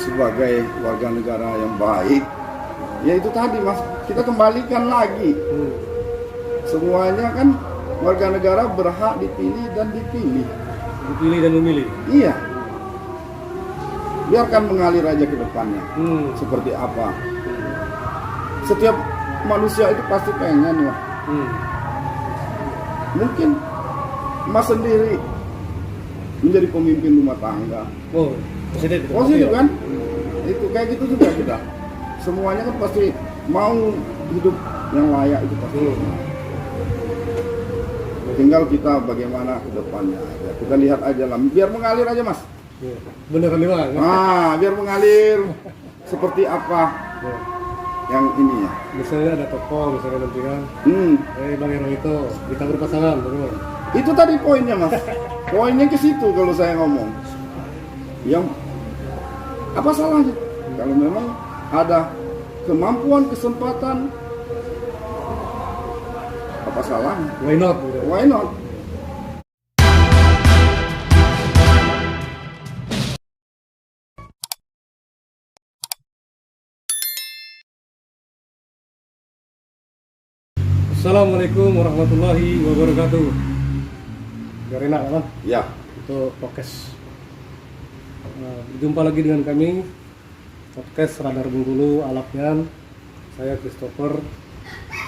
sebagai warga negara yang baik, ya itu tadi Mas, kita kembalikan lagi. Semuanya kan warga negara berhak dipilih dan dipilih. Dipilih dan memilih. Iya. Biarkan mengalir aja ke depannya. Seperti apa. Setiap manusia itu pasti pengen ya. Mungkin Mas sendiri menjadi pemimpin rumah tangga. Positif kan? Itu kayak gitu juga kita. Semuanya kan pasti mau hidup yang layak itu pasti. Tinggal kita bagaimana ke depannya aja. Kita lihat aja lah, biar mengalir aja Mas. Beneran nih Bang. Biar mengalir seperti apa yang ini ya. Misalnya ada toko, misalnya nanti kan. Bang Hero itu kita berpasangan, bagaimana? Itu tadi poinnya Mas. Poinnya ke situ kalau saya ngomong. Yang apa salahnya? Kalau memang ada kemampuan, kesempatan, apa salahnya? Why not? Why not? Assalamualaikum warahmatullahi wabarakatuh. Biar enak kan? Ya. Itu podcast. Berjumpa lagi dengan kami podcast Radar Bengkulu Alapyan. Saya Christopher.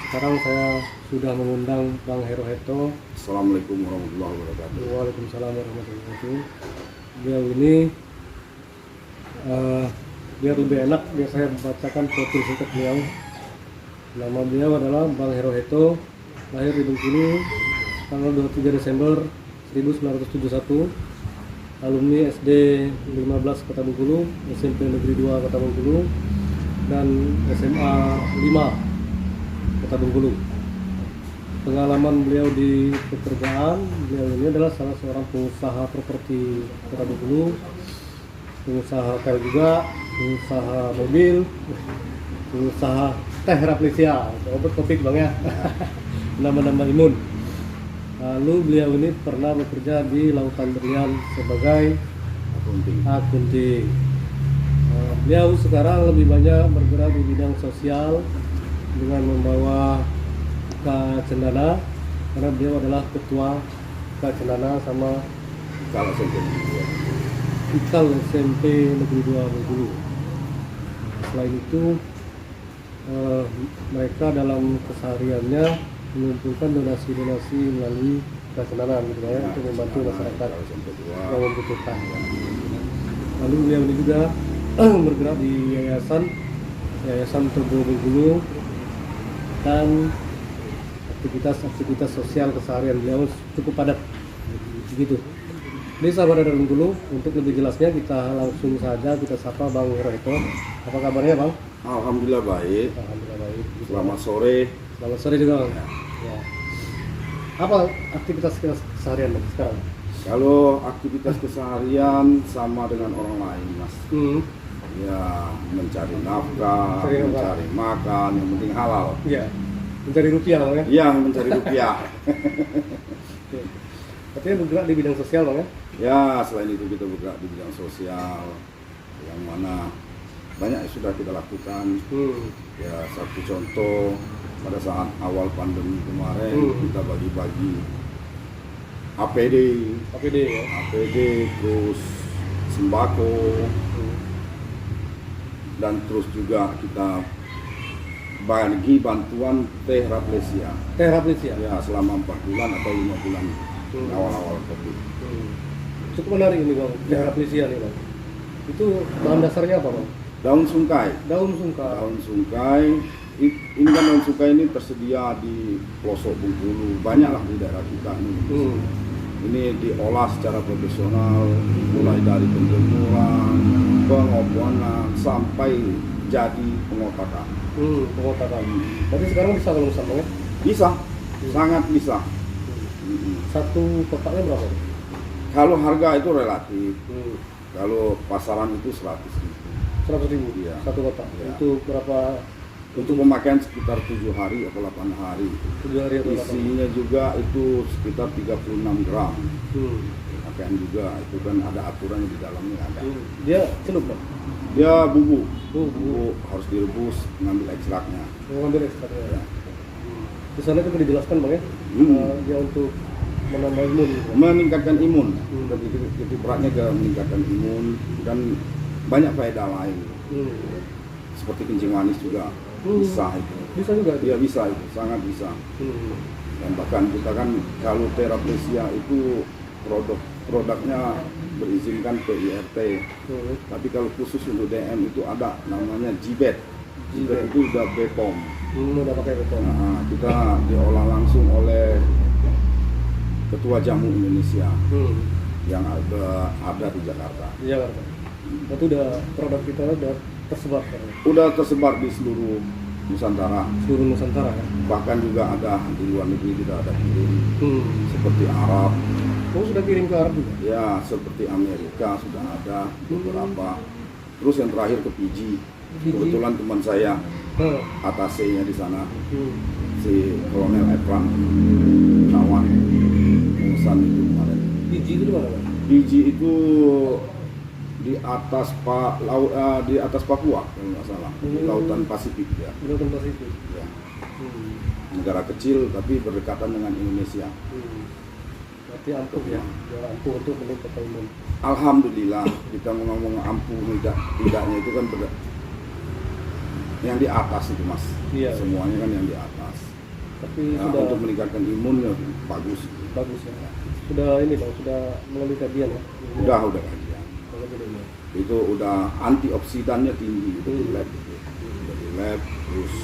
Sekarang saya sudah mengundang Bang Heroheto. Assalamualaikum warahmatullahi wabarakatuh. Waalaikumsalam warahmatullahi wabarakatuh. Beliau ini biar lebih enak, biar saya bacakan profil singkat beliau. Nama beliau adalah Bang Heroheto, lahir di Bengkulu tanggal 23 Desember 1971, alumni SD 15 Kota Bengkulu, SMP Negeri 2 Kota Bengkulu, dan SMA 5 Kota Bengkulu. Pengalaman beliau di pekerjaan, beliau ini adalah salah seorang pengusaha properti Kota Bengkulu, pengusaha hotel juga, pengusaha mobil, pengusaha teh Rafflesia, obat kopi Bang ya. Nama-nama imun. Lalu beliau ini pernah bekerja di Lautan Berlian sebagai akunting. Beliau sekarang lebih banyak bergerak di bidang sosial dengan membawa K Cendana, karena beliau adalah ketua K Cendana sama Ikal SMP Negeri 2 Bengkulu. Selain itu mereka dalam kesehariannya mengumpulkan donasi-donasi melalui Cendana gitu ya, untuk membantu masyarakat yang membutuhkan. Lalu beliau ini juga bergerak di Yayasan Teguh Bengkulu, dan aktivitas sosial keseharian beliau cukup padat begitu. Ini sahabat Radar Bengkulu, untuk lebih jelasnya kita langsung saja kita sapa Bang Heroheto. Apa kabarnya Bang? Alhamdulillah baik. Alhamdulillah baik. Selamat sore. Selamat sore juga Bang. Ya. Apa aktivitas keseharian Bang sekarang? Kalau aktivitas keseharian sama dengan orang lain Mas. Ya mencari nafkah, mencari makan, yang penting halal. Iya. Mencari rupiah Bang ya? Iya, mencari rupiah. Artinya bergerak di bidang sosial Bang ya? Ya, selain itu kita bergerak di bidang sosial, yang mana banyak yang sudah kita lakukan. Ya, satu contoh pada saat awal pandemi kemarin kita bagi-bagi APD ya? APD, terus sembako, dan terus juga kita bagi bantuan teh Rafflesia. Teh Rafflesia? Ya, selama 4 bulan atau 5 bulan awal-awal COVID. Cukup menarik ini Bang, teh Rafflesia nih Bang. Itu bahan dasarnya apa Bang? Daun sungkai. Daun sungkai. Daun sungkai. Ini kan daun sungkai ini tersedia di pelosok Bengkulu, banyaklah di daerah kita ini. Ini diolah secara profesional, mulai dari penjemuran, pengobonan, sampai jadi pengotakan. Pengotakan. Tapi sekarang bisa kalau misalnya? Bisa, sangat bisa. Satu kotaknya berapa? Kalau harga itu relatif. Kalau pasaran itu 100.000. 100.000? Iya. Satu kotak? Iya. Itu berapa? Untuk pemakaian sekitar 7 hari atau 8 hari. 7 hari atau 8 hari? Isinya juga itu sekitar 36 gram. Hmm. Pakaian juga, itu kan ada aturan di dalamnya ada. Dia celup Bang? Dia bubuk. Bubuk. Bubuk harus direbus, ngambil ekstraknya. Mengambil ekstraknya. Ya. Di sana juga dijelaskan bang ya, dia untuk menambah imun. Gitu. Meningkatkan imun. Jadi beratnya ke meningkatkan imun dan banyak faedah lain. Seperti kencing manis juga bisa itu. Bisa juga. Dia bisa itu, sangat bisa. Dan bahkan kita kan kalau Therapesia itu produknya berizinkan PIRT. Tapi kalau khusus untuk DM itu ada namanya Jibet. Jibet itu udah BPOM. Udah pakai BPOM. Nah, kita diolah langsung oleh Ketua Jamu Indonesia yang ada di Jakarta. Di Jakarta. Itu udah produk kita udah tersebar kan? Udah tersebar di seluruh Nusantara. Seluruh Nusantara kan? Bahkan juga ada di luar negeri kita ada kirim. Seperti Arab. Oh, sudah kirim ke Arab juga? Ya, seperti Amerika sudah ada beberapa. Terus yang terakhir ke Fiji. Kebetulan teman saya atasnya di sana, si Kolonel Efran Kawan Musan itu kemarin. Fiji itu di mana kan? Fiji itu di atas di atas Papua kalau nggak salah, di Lautan Pasifik ya. Di Lautan Pasifik. Ya. Negara kecil tapi berdekatan dengan Indonesia. Berarti ampuh ya, ampuh untuk meningkatkan imun. Alhamdulillah, kita ngomong ampuh tidaknya itu kan yang di atas itu mas. Iya. Semuanya kan yang di atas. Tapi Nah, sudah untuk meningkatkan imun ya bagus. bagus ya. Sudah ini bang, sudah melalui kajian ya? Udah kajian. Itu udah antioksidannya tinggi itu di lab itu. Udah di lab, terus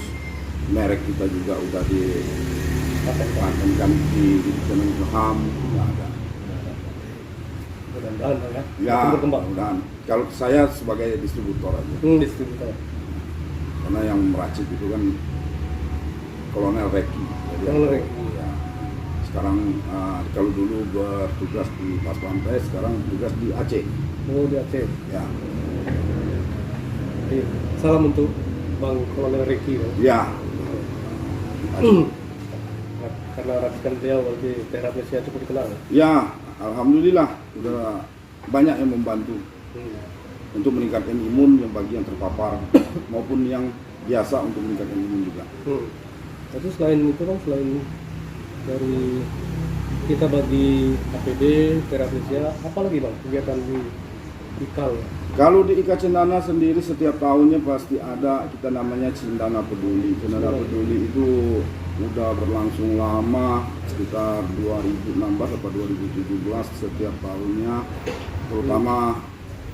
merek kita juga udah dipatenkan di Kemenkumham, nggak ada. Mudah-mudahan ya. Ya, Makin berkembang. mudah-mudahan. Kalau saya sebagai distributor aja. Distributor. Karena yang meracik itu kan Kolonel Reki. Jadi Kolonel Reki. Ya. Sekarang kalau dulu bertugas di Pas Pampres, sekarang tugas di Aceh. Oh, di Aceh. Ya. Oke. Salam untuk Bang Kolonel Reki. Ya. Karena racikan beliau berarti Therapesia cukup dikenal. Ya, alhamdulillah sudah banyak yang membantu untuk meningkatkan imun yang bagi yang terpapar maupun yang biasa untuk meningkatkan imun juga. Tapi selain itu kan, selain dari kita bagi APD, Therapesia, apa lagi bang kegiatan di IKAL? Kalau di IKA Cendana sendiri setiap tahunnya pasti ada kita namanya Cendana Peduli. Cendana Peduli itu udah berlangsung lama, sekitar 2016 atau 2017 setiap tahunnya, terutama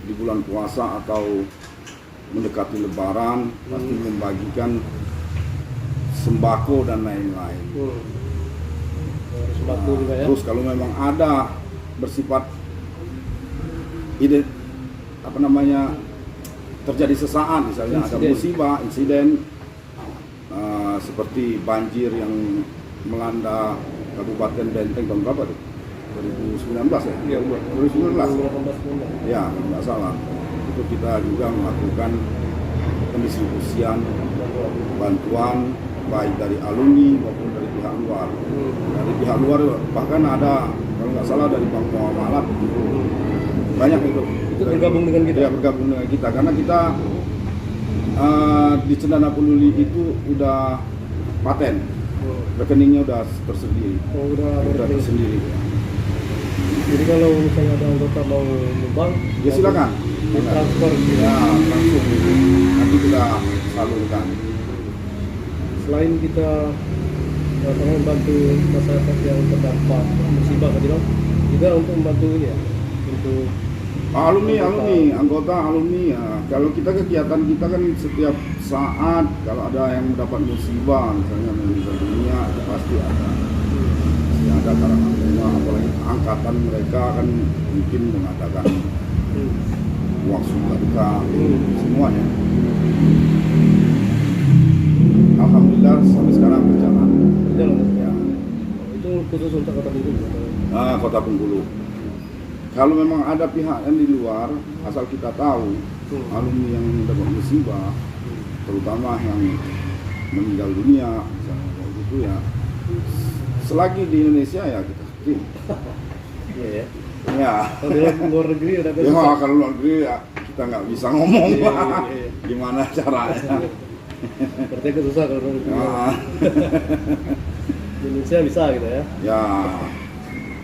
di bulan puasa atau mendekati Lebaran pasti membagikan sembako dan lain-lain. Sembako juga ya. Terus kalau memang ada bersifat terjadi sesaat, misalnya ada musibah, insiden seperti banjir yang melanda Kabupaten Benteng tahun berapa tuh? 2019 ya? Iya, 2019. Ya, kalau nggak salah. Itu kita juga melakukan pendistribusian bantuan baik dari alumni maupun dari pihak luar. Dari pihak luar bahkan ada kalau nggak salah dari Bank Muamalat itu banyak itu. Itu bergabung dengan kita. Ya, bergabung dengan kita karena kita di Cendana Peduli itu udah paten, rekeningnya udah tersendiri. Oh, udah tersendiri. Jadi kalau misalnya ada anggota mau nyumbang, Ya silakan. transfer. Ya langsung nanti kita salurkan. Selain kita membantu masyarakat yang terdampak musibah tadi bang, juga untuk membantu ini ya, untuk anggota alumni ya. Kalau kita kegiatan kita kan setiap saat kalau ada yang mendapat musibah, misalnya meninggal dunia, itu pasti ada. Ada karangan bunga, apalagi angkatan mereka kan mungkin mengadakan uang duka semuanya. Alhamdulillah sampai sekarang berjalan. Ya. Itu khusus untuk Kota Bengkulu. Kota Bengkulu. Kalau memang ada pihak yang di luar, asal kita tahu alumni yang mendapat musibah, terutama yang meninggal dunia, misalnya kayak gitu ya. Selagi di Indonesia ya kita Iya ya. Ya. Kalau di luar negeri ada Ya kalau luar negeri ya kita nggak bisa ngomong Iya, Pak. iya. Gimana caranya? Berarti agak susah kalau orang Nah, di Indonesia bisa gitu ya. ya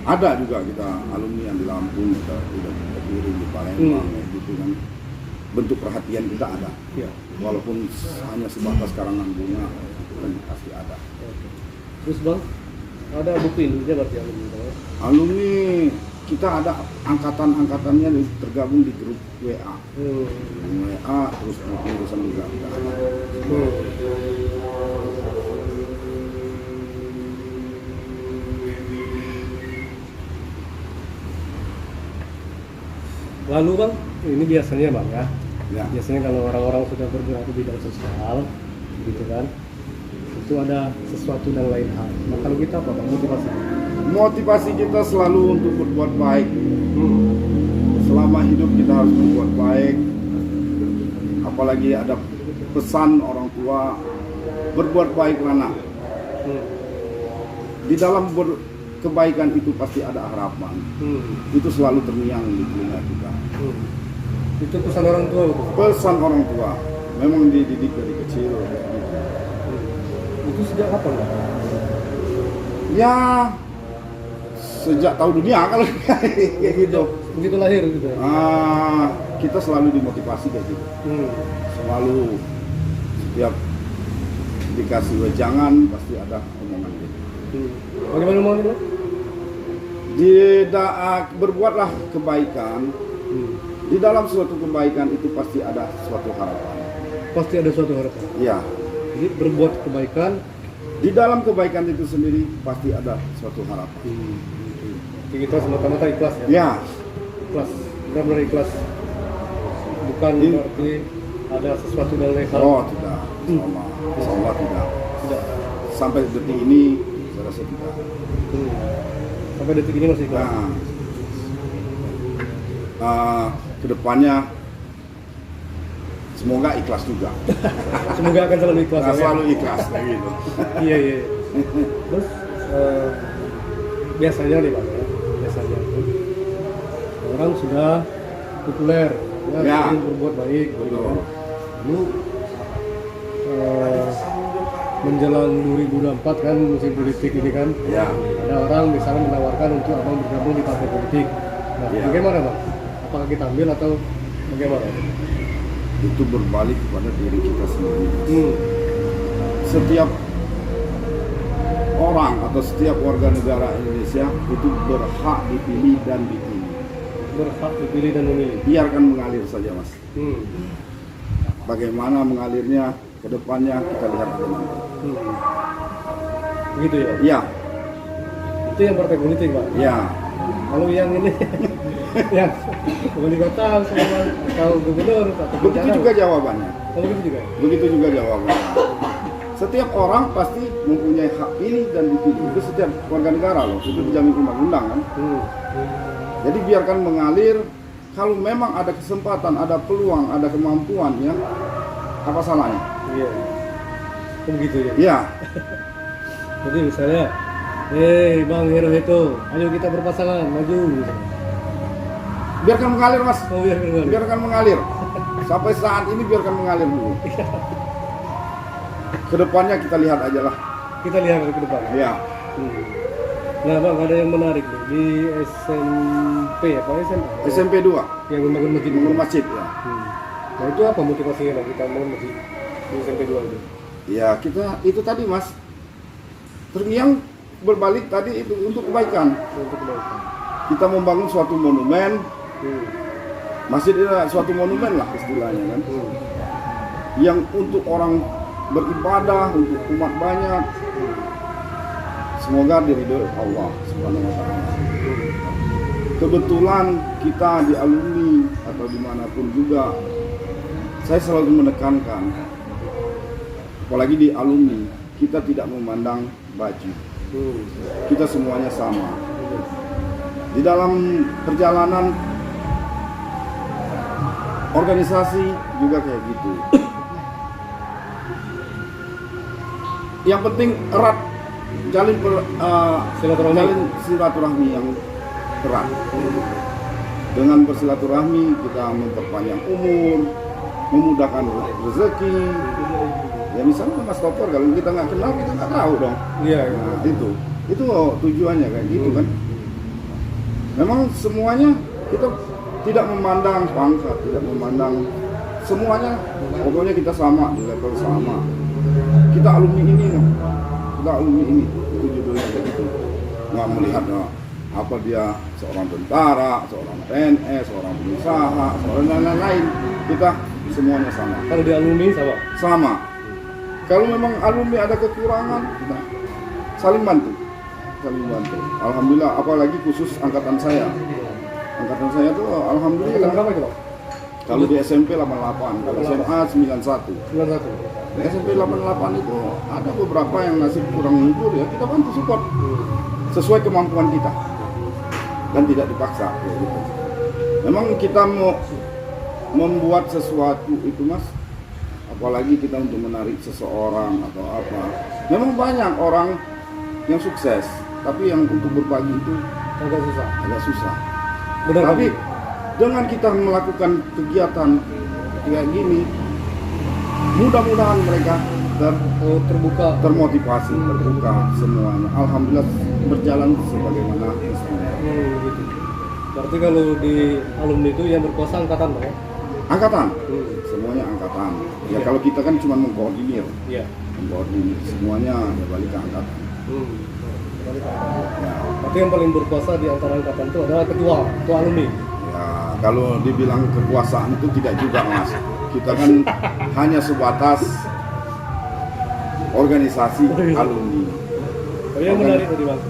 ada juga kita alumni yang di Lampung, kita udah kirim di Palembang, kayak gitu kan. Bentuk perhatian kita ada, Iya. walaupun hanya sebatas karangan bunga, itu kan pasti ada. Oke. Terus Bang, ada buku Indonesia berarti alumni Bang, ya? Alumni kita ada angkatan-angkatannya tergabung di grup WA. WA terus urusan juga kita ada. Lalu Bang, ini biasanya Bang ya. Ya. Biasanya kalau orang-orang sudah bergerak di bidang sosial, gitu kan, itu ada sesuatu dan lain hal. Nah kalau kita apa Bang, motivasi? Motivasi kita selalu untuk berbuat baik. Selama hidup kita harus berbuat baik. Apalagi ada pesan orang tua, berbuat baiklah nak. Di dalam kebaikan itu pasti ada harapan. Itu selalu terngiang di telinga kita. Itu pesan orang tua betul? Pesan orang tua memang dididik dari kecil kayak gitu. Itu sejak kapan Bang? Ya sejak tahu dunia kalau kayak gitu. Begitu lahir gitu ya? Kita selalu dimotivasi kayak gitu. Selalu setiap dikasih wejangan pasti ada omongan gitu. Bagaimana omongan Bang? Berbuatlah kebaikan. Di dalam suatu kebaikan itu pasti ada suatu harapan. Pasti ada suatu harapan. Ya, Jadi berbuat kebaikan. di dalam kebaikan itu sendiri pasti ada suatu harapan. Jadi kita semata-mata ikhlas ya? Ya, Ikhlas, benar-benar ikhlas. Bukan berarti ada sesuatu dan lain hal. oh tidak, insya Allah tidak. Tidak. Sampai detik ini saya rasa tidak. Sampai detik ini masih ikhlas. Nah, kedepannya semoga ikhlas juga. Semoga akan selalu ikhlas. Nah, ya? selalu ikhlas kayak gitu. Iya. Terus biasanya nih Bang ya, biasanya itu orang sudah populer, Ya. sering berbuat baik, gitu Betul. kan. Lalu menjelang 2024 kan musim politik ini kan, Ya, ada orang misalnya menawarkan untuk abang bergabung di partai politik. Nah, Ya. bagaimana Bang? Apakah kita ambil atau bagaimana? itu berbalik kepada diri kita sendiri. Setiap orang atau setiap warga negara Indonesia itu berhak dipilih dan dipilih. Berhak dipilih dan memilih. Biarkan mengalir saja, Mas. Bagaimana mengalirnya ke depannya kita lihat aja nanti. Begitu ya? Iya, Itu yang partai politik Pak. iya. Kalau yang ini yang wali kota sama atau gubernur atau Begitu bencana. juga jawabannya. Kalau begitu juga. Begitu juga jawabannya. Setiap orang pasti mempunyai hak pilih dan dipilih. Itu setiap warga negara loh. Itu dijamin undang-undang kan. Jadi biarkan mengalir. Kalau memang ada kesempatan, ada peluang, ada kemampuan ya, apa salahnya? Iya. Begitu ya. Iya. Jadi misalnya, Bang Hero itu, ayo kita berpasangan, maju. Gitu. Biarkan mengalir, Mas. Oh biar keluar. Biarkan mengalir. Sampai saat ini biarkan mengalir dulu. Kedepannya kita lihat aja lah. Kita lihat ke depan. Iya. Nah Bang, ada yang menarik nih di SMP apa SMA? SMP 2 Yang membangun masjid. Membangun masjid ya. Nah itu apa motivasinya Bang kita membangun masjid di SMP 2 itu? Ya kita itu tadi Mas. Yang berbalik tadi itu untuk kebaikan. Untuk kebaikan. Kita membangun suatu monumen. Masjid itu suatu monumen lah istilahnya kan. Yang untuk orang beribadah, untuk umat banyak. Semoga diridhoi Allah Subhanahu wa taala. Kebetulan kita di alumni atau dimanapun juga, saya selalu menekankan, apalagi di alumni, kita tidak memandang baju. Kita semuanya sama. Di dalam perjalanan organisasi juga kayak gitu. Yang penting erat, jalin silaturahmi yang erat. Dengan bersilaturahmi kita memperpanjang umur, memudahkan rezeki. Ya misalnya Mas Topor, kalau kita nggak kenal kita nggak tahu dong. Iya. Nah, itu tujuannya kayak gitu kan. Memang semuanya kita tidak memandang pangkat, tidak memandang semuanya, pokoknya kita sama di level sama. Kita alumni ini, kita alumni ini, itu judulnya kayak gitu. Nggak melihat apa dia seorang tentara, seorang PNS, seorang pengusaha, seorang lain-lain. Kita semuanya sama. Kalau di alumni sama? Sama. Kalau memang alumni ada kekurangan, kita saling bantu. Saling bantu. Alhamdulillah, apalagi khusus angkatan saya. Angkatan saya tuh alhamdulillah. Berapa itu, Bang? Kalau di SMP 88, kalau SMA 91. 91. Di SMP 88 itu ada beberapa yang nasib kurang hibur ya, kita bantu support sesuai kemampuan kita dan tidak dipaksa kayak gitu. Memang kita mau membuat sesuatu itu Mas, apalagi kita untuk menarik seseorang atau apa. Memang banyak orang yang sukses, tapi yang untuk berbagi itu agak susah. Benar, Tapi dengan kita melakukan kegiatan kayak gini, mudah-mudahan mereka terbuka, termotivasi, terbuka semuanya. Alhamdulillah berjalan sebagaimana mestinya. gitu. Berarti kalau di alumni itu yang berkuasa angkatan, Bang? Angkatan, semuanya angkatan. Ya kalau kita kan cuma mengkoordinir, Iya. mengkoordinir semuanya ya balik ke angkatan. Ya, Berarti yang paling berkuasa di antara angkatan itu adalah ketua alumni. ya kalau dibilang kekuasaan itu tidak juga Mas. Kita kan hanya sebatas organisasi alumni. Yang menarik tadi, Bang,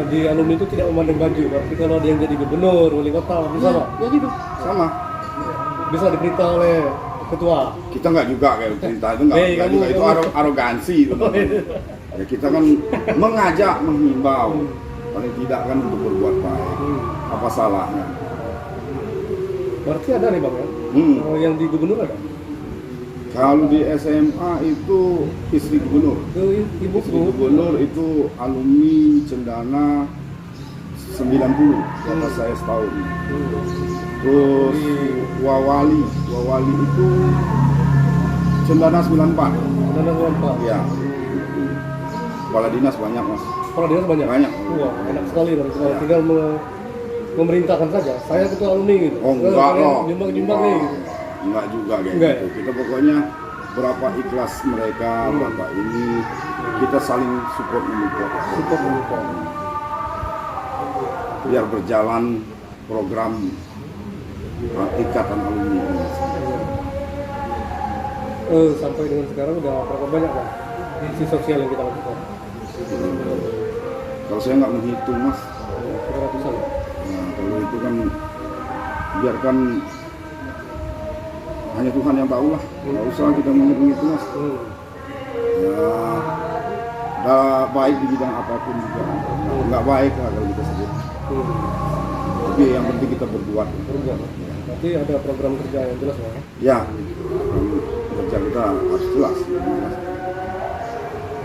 di alumni itu tidak memandang baju. Berarti kalau ada yang jadi gubernur, wali kota, bisa, Pak? Ya gitu, sama. Bisa diperintah oleh ketua. Kita nggak juga kayak perintah itu nggak juga, itu arogansi itu. Ya kita kan mengajak, menghimbau, paling tidak kan untuk berbuat baik. Apa salahnya? Berarti ada nih, Bang, ya? Yang di gubernur ada? Kalau di SMA itu istri gubernur. Ibu Istri gubernur itu alumni Cendana 90, kata saya setahun. Terus Wawali itu Cendana 94. Ya. Kepala dinas banyak Mas. Kepala dinas banyak? Banyak. Wah, enak sekali dong. Ya. Tinggal memerintahkan saja. Saya ketua alumni gitu. Oh enggak loh. Jumbang nih. Gitu. Enggak juga kayak Enggak, gitu. Kita pokoknya berapa ikhlas mereka, berapa ini kita saling support mendukung. Biar berjalan program ikatan alumni ini. Sampai dengan sekarang udah berapa banyak, Bang, isi sosial yang kita lakukan? Kalau saya nggak menghitung Mas. Ratusan. Nah, kalau itu kan biarkan hanya Tuhan yang tahu lah. Nggak usah kita menghitung itu Mas. Ya, udah baik di bidang apapun juga. Nggak baik lah kalau kita sebut. Tapi yang penting kita berbuat. Berarti ada program kerja yang jelas, Bang? Ya, kerja kita harus jelas.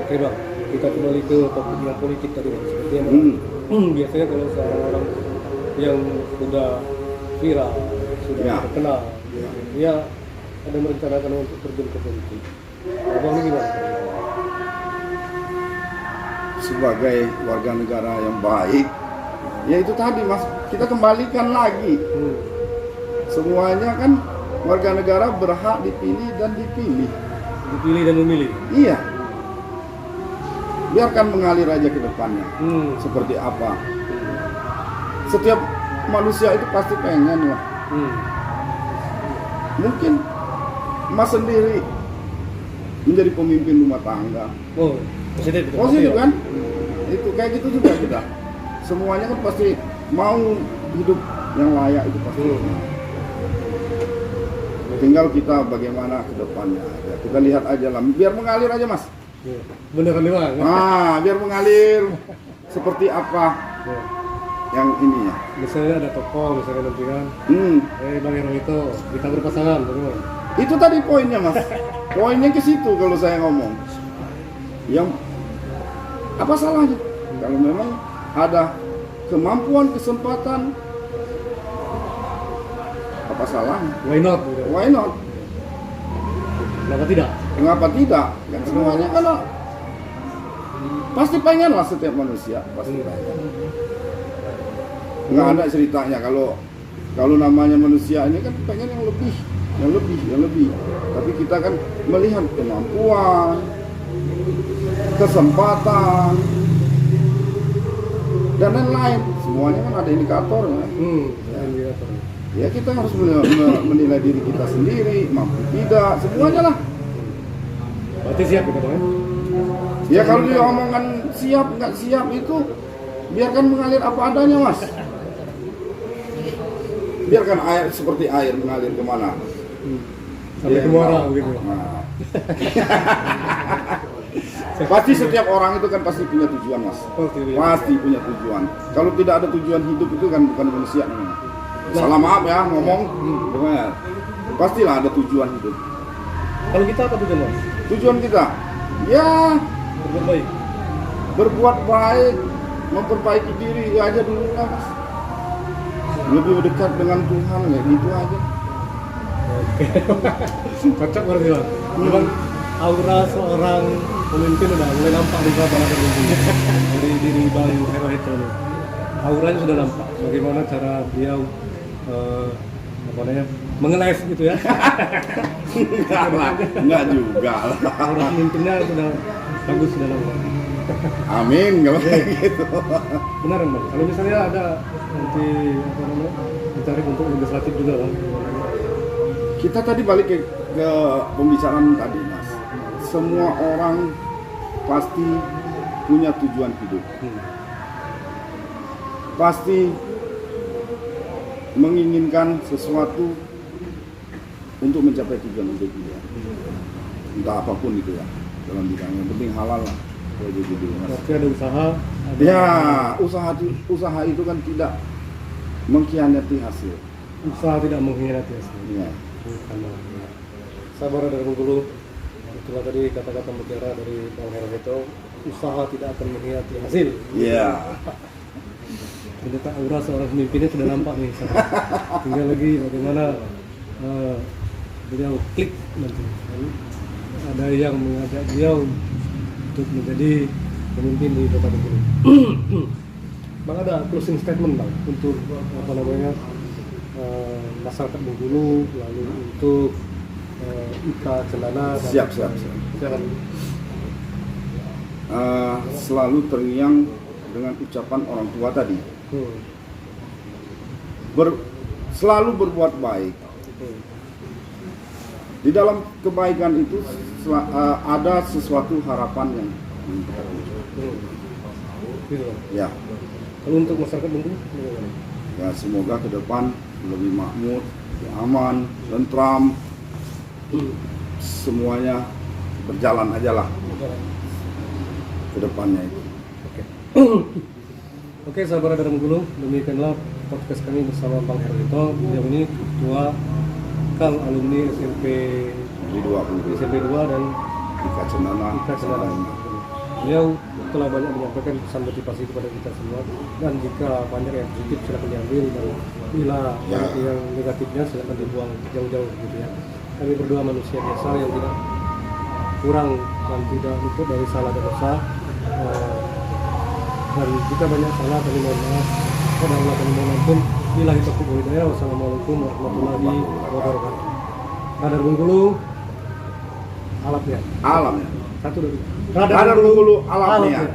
Oke, Bang, kita kembali ke topik yang politik tadi, Bang. Seperti yang biasanya kalau seorang orang yang sudah viral, sudah terkenal, dia ada merencanakan untuk terjun ke politik. Abang ini gimana? Sebagai warga negara yang baik, ya itu tadi Mas, kita kembalikan lagi. Semuanya kan warga negara berhak dipilih dan dipilih. Dipilih dan memilih? Iya. Biarkan mengalir aja ke depannya. Seperti apa. Setiap manusia itu pasti pengen lah. Mungkin Mas sendiri menjadi pemimpin rumah tangga. Positif kan? Itu kayak gitu juga kita. Semuanya kan pasti mau hidup yang layak itu pasti. Tinggal kita bagaimana ke depannya aja. Kita lihat aja lah, biar mengalir aja Mas. Beneran nih Bang? Biar mengalir seperti apa yang ini ya. Misalnya ada tokoh, misalnya nanti kan Bang Hero itu kita berpasangan, bagaimana? Itu tadi poinnya Mas. Poinnya ke situ kalau saya ngomong. Yang apa salahnya? Kalau memang ada kemampuan, kesempatan, apa salah? Why not? Gitu. Why not? Kenapa tidak? Mengapa tidak? Kan semuanya kan pasti pengen lah, setiap manusia pasti pengen. Nggak ada ceritanya kalau namanya manusia ini kan pengen yang lebih. Tapi kita kan melihat kemampuan, kesempatan, dan lain-lain. Semuanya kan ada indikatornya. Indikator. Ya kita harus menilai diri kita sendiri, mampu tidak, semuanya lah. Berarti siap gitu kan? Ya kalau dia omongan siap nggak siap itu biarkan mengalir apa adanya, Mas. Biarkan air seperti air mengalir kemana. Sampai ke muara gitu. Nah. Pasti setiap orang itu kan pasti punya tujuan, Mas. Pasti punya tujuan. Kalau tidak ada tujuan hidup itu kan bukan manusia namanya. Salah maaf ya ngomong, pokoknya pastilah ada tujuan hidup. Kalau kita apa tujuan, Mas? Tujuan kita, ya Berbuat baik. berbuat baik, memperbaiki diri aja dulu lah, Mas. Lebih dekat dengan Tuhan, ya gitu aja. Cocok berarti, Bang. Memang aura seorang pemimpin udah mulai nampak di Sabara dari diri Bang Hero itu nih. Auranya sudah nampak. Bagaimana cara beliau mengeles gitu ya. Enggak juga lah. Aura pemimpinnya sudah bagus, sudah nampak. Amin, kalau kayak gitu. Benar, Bang. Kalau misalnya ada nanti ditarik untuk legislatif juga, Bang. Kita tadi balik ke pembicaraan tadi, Mas. Semua orang pasti punya tujuan hidup. Pasti menginginkan sesuatu untuk mencapai tujuan hidup dia. Entah apapun itu ya, dalam bidang yang penting halal lah. Berarti ada usaha. Ya, usaha itu kan tidak mengkhianati hasil. Usaha tidak mengkhianati hasil. Iya. Sabar dari Bengkulu. Itulah tadi kata-kata mutiara dari Bang Hero itu, usaha tidak akan mengkhianati hasil. Iya. Ternyata aura seorang pemimpinnya sudah nampak nih. Tinggal lagi bagaimana beliau klik nanti. Ada yang mengajak beliau untuk menjadi pemimpin di Kota Bengkulu. Bang, ada closing statement, Bang, untuk masyarakat Bengkulu, lalu untuk Ika Cendana. Siap. Silakan. Selalu terngiang dengan ucapan orang tua tadi. Selalu berbuat baik. Di dalam kebaikan itu ada sesuatu harapan yang kita punya. Gitu. Ya, Kalau untuk masyarakat Bengkulu, bagaimana? ya semoga ke depan lebih makmur, lebih aman, tentram, semuanya berjalan aja lah ke depannya itu. Oke, sahabat dari Bengkulu, demikianlah podcast kami bersama Bang Herlito. Beliau ini ketua Kang alumni SMP Di 20 SMP 2 dan Ika Cendana. Beliau telah banyak menyampaikan pesan motivasi kepada kita semua, dan jika banyak yang positif silakan diambil, dan bila yang negatifnya silakan dibuang jauh-jauh gitu ya. Kami berdua manusia biasa yang tidak kurang dan tidak luput dari salah dan dosa, dan jika banyak salah kami mohon maaf. Kadang kami mohon ampun. Billahi taufiq wal hidayah. Wassalamualaikum warahmatullahi wabarakatuh. Radar Bengkulu, alamnya. Alamnya. Satu dari Radar Bengkulu alamnya.